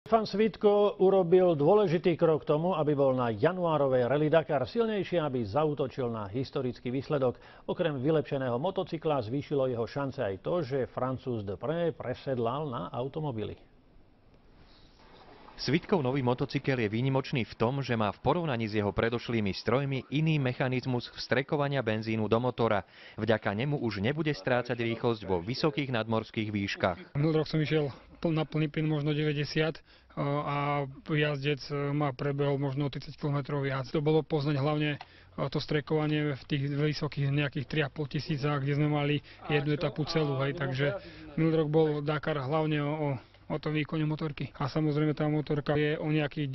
Štefan Svitko urobil dôležitý krok k tomu, aby bol na januárovej Rally Dakar silnejší, aby zaútočil na historický výsledok. Okrem vylepšeného motocykla zvýšilo jeho šance aj to, že Francúz Depré presedlal na automobily. Svitkov nový motocykel je výnimočný v tom, že má v porovnaní s jeho predošlými strojmi iný mechanizmus vstrekovania benzínu do motora. Vďaka nemu už nebude strácať rýchlosť vo vysokých nadmorských výškach. Minulý rok som išiel na plný plyn možno 90 a jazdec ma prebehol možno 30 km viac. To bolo poznať hlavne to strekovanie v tých vysokých nejakých 3,5 tisícach, kde sme mali jednu etapu celú. Takže minulý rok bol Dakar hlavne o tom výkone motorky. A samozrejme tá motorka je o nejakých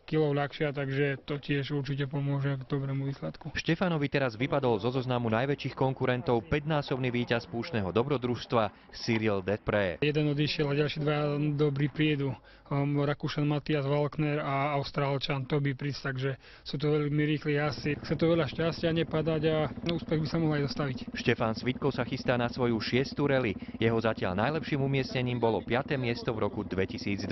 10 kg ľahšia, takže to tiež určite pomôže k dobrému výsledku. Štefanovi teraz vypadol zo zoznamu najväčších konkurentov 5-násobný víťaz púštneho dobrodružstva Cyril Depré. Jeden odišiel a ďalší dva dobrí prídu. Rakúšan Matthias Walkner a Austrálčan Toby Price, takže sú to veľmi rýchli jazdci. Chce to veľa šťastia, nepadať a úspech by sa mohol aj dostaviť. Štefan Svitko sa chystá na svoju 6. rally. Jeho zatiaľ najlepším umiestnením bolo 5. miesto v roku 2012.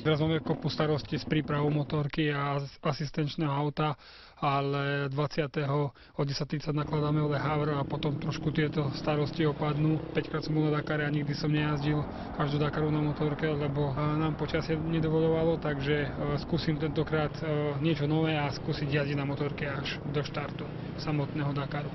Teraz máme kopu starosti s prípravou motorky a asistenčného auta, ale 20. o 10:30 nakladáme Le Havre a potom trošku tieto starosti opadnú. 5-krát som bol na Dakare a nikdy som nejazdil až do Dakaru na motorke, lebo nám počasie nedovoľovalo, takže skúsim tentokrát niečo nové a skúsiť jazdiť na motorke až do štartu samotného Dakaru.